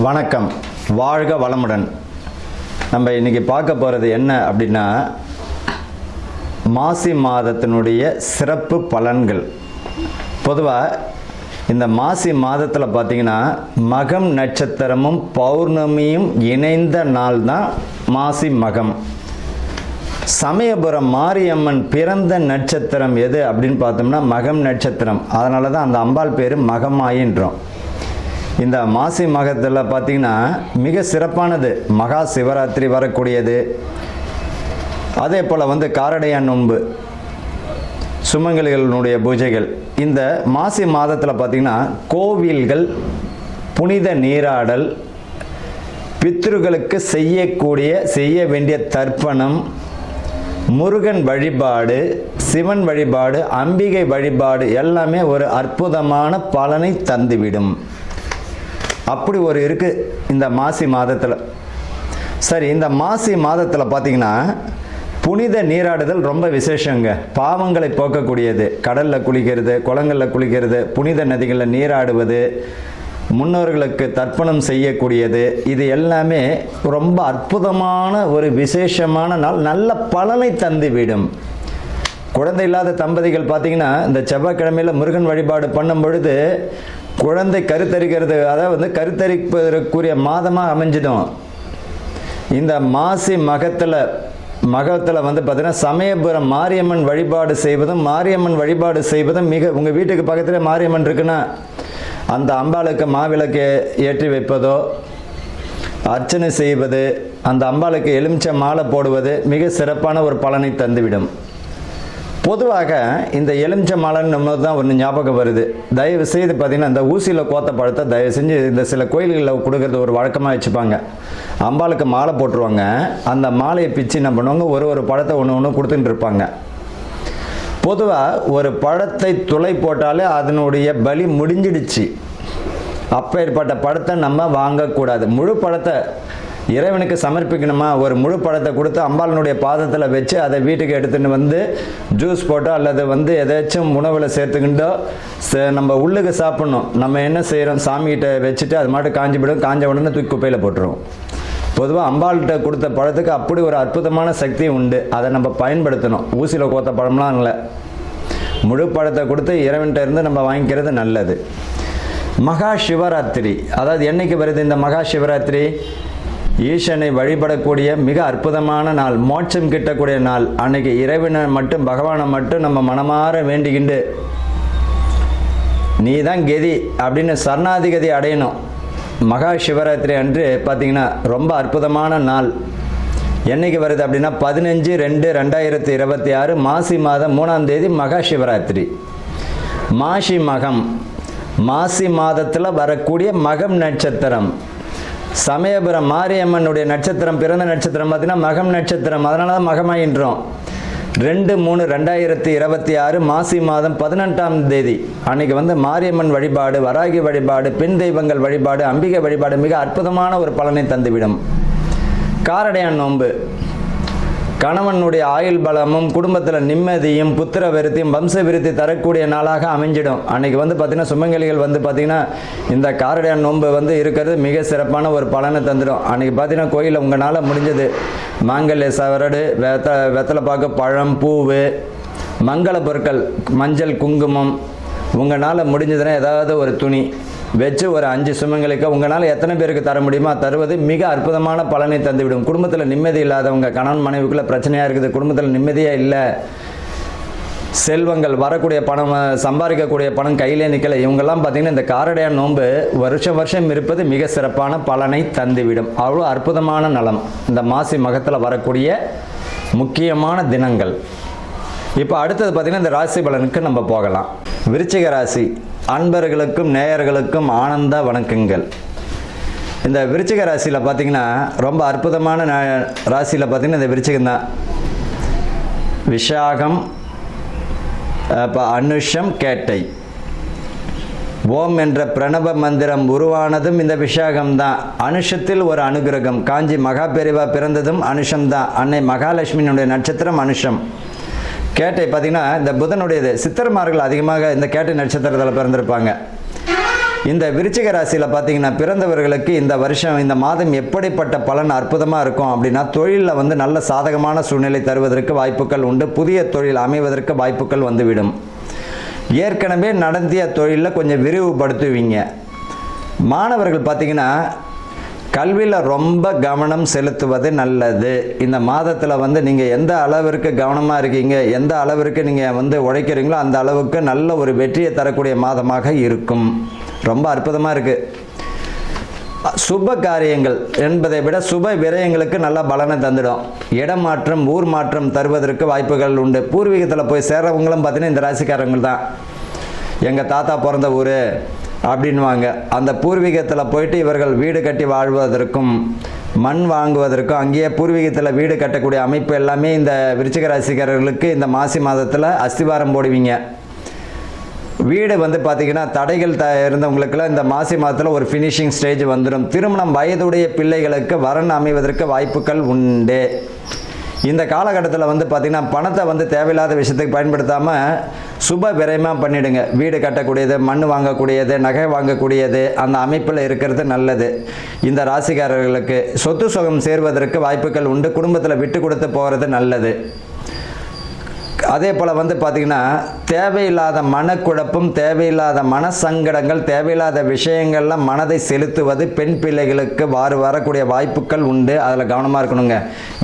வணக்கம், வாழ்க வளமுடன். நம்ம இன்றைக்கி பார்க்க போகிறது என்ன அப்படின்னா, மாசி மாதத்தினுடைய சிறப்பு பலன்கள். பொதுவாக இந்த மாசி மாதத்தில் பார்த்திங்கன்னா மகம் நட்சத்திரமும் பௌர்ணமியும் இணைந்த நாள் தான் மாசி மகம். சமயபுரம் மாரியம்மன் பிறந்த நட்சத்திரம் எது அப்படின்னு பார்த்தோம்னா மகம் நட்சத்திரம். அதனால தான் அந்த அம்பாள் பேர் மகமாயின்றோம். இந்த மாசி மகத்தில் பார்த்திங்கன்னா மிக சிறப்பானது மகா சிவராத்திரி வரக்கூடியது. அதே போல் காரடையான் நோன்பு, சுமங்கலிகளுடைய பூஜைகள். இந்த மாசி மாதத்தில் பார்த்திங்கன்னா கோவில்கள், புனித நீராடல், பித்ருக்களுக்கு செய்ய வேண்டிய தர்ப்பணம், முருகன் வழிபாடு, சிவன் வழிபாடு, அம்பிகை வழிபாடு எல்லாமே ஒரு அற்புதமான பலனை தந்துவிடும். அப்படி ஒரு இருக்குது இந்த மாசி மாதத்தில். சரி, இந்த மாசி மாதத்தில் பார்த்திங்கன்னா புனித நீராடுதல் ரொம்ப விசேஷங்க. பாவங்களை போக்கக்கூடியது. கடலில் குளிக்கிறது, குளங்களில் குளிக்கிறது, புனித நதிகளில் நீராடுவது, முன்னோர்களுக்கு தர்ப்பணம் செய்யக்கூடியது, இது எல்லாமே ரொம்ப அற்புதமான ஒரு விசேஷமான நாள். நல்ல பலனை தந்துவிடும். குழந்தை இல்லாத தம்பதிகள் பார்த்திங்கன்னா இந்த செவ்வாய்க்கிழமையில் முருகன் வழிபாடு பண்ணும் பொழுது குழந்தை கருத்தரிக்கிறது, அதாவது கருத்தரிப்பதற்குரிய மாதமாக அமைஞ்சிடும். இந்த மாசி மகத்தில் பார்த்திங்கன்னா சமயபுரம் மாரியம்மன் வழிபாடு செய்வதும் மிக, உங்கள் வீட்டுக்கு பக்கத்தில் மாரியம்மன் இருக்குன்னா அந்த அம்பாளுக்கு மாவிளக்கு ஏற்றி வைப்பதோ, அர்ச்சனை செய்வது, அந்த அம்பாளுக்கு எலுமிச்சை மாலை போடுவது மிக சிறப்பான ஒரு பலனை தந்துவிடும். பொதுவாக இந்த எலுமிச்சை மாலைன்னு தான் ஒன்று ஞாபகம் வருது. தயவு செய்து பார்த்திங்கன்னா இந்த ஊசியில் கோத்த பழத்தை தயவு செஞ்சு இந்த சில கோயில்களில் கொடுக்கறது ஒரு வழக்கமாக வச்சுப்பாங்க. அம்பாளுக்கு மாலை போட்டுருவாங்க. அந்த மாலையை பிச்சு என்ன பண்ணுவாங்க, ஒரு பழத்தை ஒன்று கொடுத்துட்டு இருப்பாங்க. பொதுவாக ஒரு பழத்தை துளை போட்டாலே அதனுடைய பலி முடிஞ்சிடுச்சு. அப்பேற்பட்ட பழத்தை நம்ம வாங்கக்கூடாது. முழு பழத்தை இறைவனுக்கு சமர்ப்பிக்கணுமா, ஒரு முழு பழத்தை கொடுத்து அம்பாளனுடைய பாதத்தில் வச்சு அதை வீட்டுக்கு எடுத்துகிட்டு ஜூஸ் போட்டோ அல்லது எதாச்சும் உணவில் சேர்த்துக்கிட்டோ நம்ம உள்ளுக்கு சாப்பிட்ணும். நம்ம என்ன செய்கிறோம், சாமிகிட்ட வச்சுட்டு அது மாட்டு காஞ்சி போய்டும். காஞ்ச உடனே தூக்கி குப்பையில் போட்டுருவோம். பொதுவாக அம்பாள்கிட்ட கொடுத்த பழத்துக்கு அப்படி ஒரு அற்புதமான சக்தி உண்டு. அதை நம்ம பயன்படுத்தணும். ஊசியில் கோத்த பழம்லாம் இல்லை, முழு பழத்தை கொடுத்து இறைவன்கிட்ட இருந்து நம்ம வாங்கிக்கிறது நல்லது. மகா சிவராத்திரி, அதாவது என்னைக்கு வருது இந்த மகா சிவராத்திரி? ஈசனை வழிபடக்கூடிய மிக அற்புதமான நாள், மோட்சம் கிட்டக்கூடிய நாள். அன்னைக்கு இறைவனை மட்டும், பகவானை மட்டும் நம்ம மனமாற வேண்டிக்கிண்டு நீ தான் கதி அப்படின்னு சரணாதிகதி அடையணும். மகா சிவராத்திரி அன்று பார்த்திங்கன்னா ரொம்ப அற்புதமான நாள். என்னைக்கு வருது அப்படின்னா 15/2/2026 மாசி மாதம் 3ஆம் தேதி மகா சிவராத்திரி. மாசி மகம், மாசி மாதத்தில் வரக்கூடிய மகம் நட்சத்திரம். சமயபுரம் மாரியம்மனுடைய நட்சத்திரம், பிறந்த நட்சத்திரம் பார்த்திங்கன்னா மகம் நட்சத்திரம். அதனால தான் மகமாயின்றோம். 2/3/2026 மாசி மாதம் 18ஆம் தேதி அன்னைக்கு மாரியம்மன் வழிபாடு, வராகி வழிபாடு, பெண் தெய்வங்கள் வழிபாடு, அம்பிகை வழிபாடு மிக அற்புதமான ஒரு பலனை தந்துவிடும். காரடையான் நோன்பு, கணவனுடைய ஆயுள் பலமும் குடும்பத்தில் நிம்மதியும் புத்திர விருத்தியும் வம்ச விருத்தி தரக்கூடிய நாளாக அமைஞ்சிடும். அன்றைக்கி பார்த்திங்கன்னா சுமங்கலிகள் பார்த்திங்கன்னா இந்த காரடையான் நோன்பு இருக்கிறது மிக சிறப்பான ஒரு பலனை தந்துடும். அன்றைக்கி பார்த்திங்கன்னா கோயிலில் உங்களால் முடிஞ்சது மாங்கல்ய சவரடு, வெத்தலை பாக்கு, பழம், பூவு, மங்கள பொருட்கள், மஞ்சள், குங்குமம், உங்களால் முடிஞ்சதுன்னா ஏதாவது ஒரு துணி வச்சு ஒரு 5 சுமங்களுக்கு உங்களால் எத்தனை பேருக்கு தர முடியுமோ தருவது மிக அற்புதமான பலனை தந்துவிடும். குடும்பத்தில் நிம்மதி இல்லாதவங்க, கணவன் மனைவிக்குள்ளே பிரச்சனையாக இருக்குது, குடும்பத்தில் நிம்மதியாக இல்லை, செல்வங்கள் வரக்கூடிய பணம், சம்பாதிக்கக்கூடிய பணம் கையிலே நிற்கலை, இவங்கெல்லாம் பார்த்திங்கன்னா இந்த காரடையான் நோன்பு வருஷம் இருப்பது மிக சிறப்பான பலனை தந்துவிடும். அவ்வளோ அற்புதமான நலம் இந்த மாசி மகத்தில் வரக்கூடிய முக்கியமான தினங்கள். இப்போ அடுத்தது பார்த்திங்கன்னா இந்த ராசி பலனுக்கு நம்ம போகலாம். விருச்சிக ராசி அன்பர்களுக்கும் நேயர்களுக்கும் ஆனந்த வணக்கங்கள். இந்த விருச்சிக ராசியில் பார்த்திங்கன்னா ரொம்ப அற்புதமான ராசியில் பார்த்திங்கன்னா இந்த விருச்சிகம்தான். விஷாகம், அனுஷம், கேட்டை. ஓம் என்ற பிரணவ மந்திரம் உருவானதும் இந்த விஷாகம்தான். அனுஷத்தில் ஒரு அனுகிரகம். காஞ்சி மகாபெரிவா பிறந்ததும் அனுஷம்தான். அன்னை மகாலட்சுமியினுடைய நட்சத்திரம் அனுஷம். கேட்டை பார்த்திங்கன்னா இந்த புதனுடையது. சித்தர்மார்கள் அதிகமாக இந்த கேட்டை நட்சத்திரத்தில் பிறந்திருப்பாங்க. இந்த விருச்சிக ராசியில் பார்த்தீங்கன்னா பிறந்தவர்களுக்கு இந்த வருஷம் இந்த மாதம் எப்படிப்பட்ட பலன் அற்புதமாக இருக்கும் அப்படின்னா, தொழிலில் வந்து நல்ல சாதகமான சூழ்நிலை தருவதற்கு வாய்ப்புகள் உண்டு. புதிய தொழில் அமைவதற்கு வாய்ப்புகள் வந்துவிடும். ஏற்கனவே நடத்திய தொழிலில் கொஞ்சம் விரிவுபடுத்துவீங்க. மாணவர்கள் பார்த்தீங்கன்னா கல்வியில் ரொம்ப கவனம் செலுத்துவது நல்லது. இந்த மாதத்தில் வந்து நீங்கள் எந்த அளவிற்கு கவனமாக இருக்கீங்க, எந்த அளவிற்கு நீங்கள் வந்து உழைக்கிறீங்களோ அந்த அளவுக்கு நல்ல ஒரு வெற்றியை தரக்கூடிய மாதமாக இருக்கும். ரொம்ப அற்புதமாக இருக்குது. சுப காரியங்கள் என்பதை விட சுப விரயங்களுக்கு நல்ல பலனை தந்துடும். இடமாற்றம், ஊர் மாற்றம் தருவதற்கு வாய்ப்புகள் உண்டு. பூர்வீகத்தில் போய் சேர்றவங்களும் பார்த்தீங்கன்னா இந்த ராசிக்காரங்க தான். எங்கள் தாத்தா பிறந்த ஊர் அப்படின்வாங்க. அந்த பூர்வீகத்தில் போயிட்டு இவர்கள் வீடு கட்டி வாழ்வதற்கும் மண் வாங்குவதற்கும் அங்கேயே பூர்வீகத்தில் வீடு கட்டக்கூடிய அமைப்பு எல்லாமே இந்த விருச்சிக ராசிக்காரர்களுக்கு இந்த மாசி மாதத்தில் அஸ்திவாரம் போடுவீங்க. வீடு வந்து பார்த்திங்கன்னா தடைகள் இருந்தவங்களுக்குலாம் இந்த மாசி மாதத்தில் ஒரு ஃபினிஷிங் ஸ்டேஜ் வந்துடும். திருமணம் வயதுடைய பிள்ளைகளுக்கு வரன் அமைவதற்கு வாய்ப்புகள் உண்டு. இந்த காலகட்டத்தில் வந்து பார்த்திங்கன்னா பணத்தை வந்து தேவையில்லாத விஷயத்துக்கு பயன்படுத்தாமல் சுப விரயமாக பண்ணிவிடுங்க. வீடு கட்டக்கூடியது, மண் வாங்கக்கூடியது, நகை வாங்கக்கூடியது அந்த அமைப்பில் இருக்கிறது நல்லது. இந்த ராசிக்காரர்களுக்கு சொத்து சுகம் சேர்வதற்கு வாய்ப்புகள் உண்டு. குடும்பத்தில் விட்டு கொடுத்து போகிறது நல்லது. அதே போல் வந்து பார்த்திங்கன்னா தேவையில்லாத மனக்குழப்பம், தேவையில்லாத மனசங்கடங்கள், தேவையில்லாத விஷயங்கள்லாம் மனதை செலுத்துவது பெண் பிள்ளைகளுக்கு வரக்கூடிய வாய்ப்புகள் உண்டு. அதில் கவனமாக இருக்கணுங்க.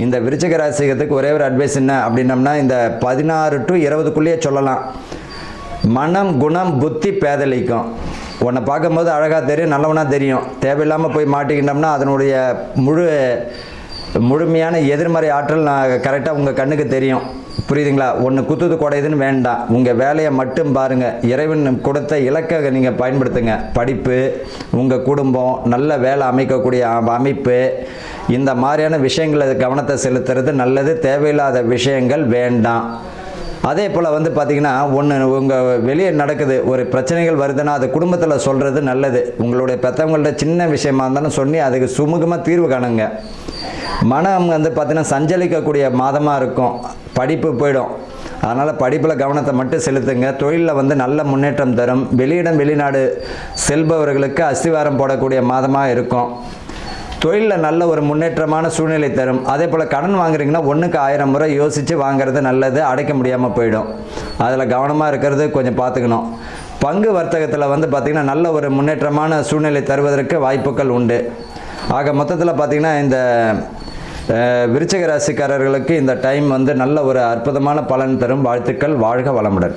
இந்த விருச்சிக ராசிக்கு ஒரே ஒரு அட்வைஸ் என்ன அப்படின்னம்னா, இந்த 16 to 20 சொல்லலாம். மனம், குணம், புத்தி பேதலிக்கும். உன்னை பார்க்கும்போது அழகாக தெரியும், நல்லவனாக தெரியும். தேவையில்லாமல் போய் மாட்டிக்கிட்டோம்னா அதனுடைய முழுமையான எதிர்மறை ஆற்றல் கரெக்டாக உங்கள் கண்ணுக்கு தெரியும். புரியுதுங்களா? ஒன்று குத்துது குடையுதுன்னு வேண்டாம். உங்கள் வேலையை மட்டும் பாருங்கள். இறைவன் கொடுத்த இலக்கை நீங்கள் பயன்படுத்துங்க. படிப்பு, உங்கள் குடும்பம், நல்ல வேலை அமைக்கக்கூடிய அமைப்பு, இந்த மாதிரியான விஷயங்களை கவனத்தை செலுத்துறது நல்லது. தேவையில்லாத விஷயங்கள் வேண்டாம். அதே போல் வந்து பார்த்திங்கன்னா உங்கள் வெளியே நடக்குது ஒரு பிரச்சனைகள் வருதுன்னா அது குடும்பத்தில் சொல்கிறது நல்லது. உங்களுடைய பெற்றவங்கள்ட்ட சின்ன விஷயமா இருந்தாலும் சொல்லி அதுக்கு சுமூகமாக தீர்வு காணுங்க. மனம் வந்து பார்த்திங்கன்னா சஞ்சலிக்கக்கூடிய மாதமாக இருக்கும். படிப்பு போயிடும். அதனால் படிப்பில் கவனத்தை மட்டும் செலுத்துங்க. தொழிலில் வந்து நல்ல முன்னேற்றம் தரும். வெளியிடம் வெளிநாடு செல்பவர்களுக்கு அஸ்திவாரம் போடக்கூடிய மாதமாக இருக்கும். தொழிலில் நல்ல ஒரு முன்னேற்றமான சூழ்நிலை தரும். அதே போல் கடன் வாங்குறீங்கன்னா 1க்கு 1000 முறை யோசித்து வாங்குறது நல்லது. அடைக்க முடியாமல் போயிடும். அதில் கவனமாக இருக்கிறது கொஞ்சம் பார்த்துக்கணும். பங்கு வர்த்தகத்தில் வந்து பார்த்திங்கன்னா நல்ல ஒரு முன்னேற்றமான சூழ்நிலை தருவதற்கு வாய்ப்புகள் உண்டு. ஆக மொத்தத்தில் பார்த்திங்கன்னா இந்த விருச்சிக ராசிக்காரர்களுக்கு இந்த டைம் வந்து நல்ல ஒரு அற்புதமான பலன் தரும். வாழ்த்துக்கள். வாழ்க வளமுடன்.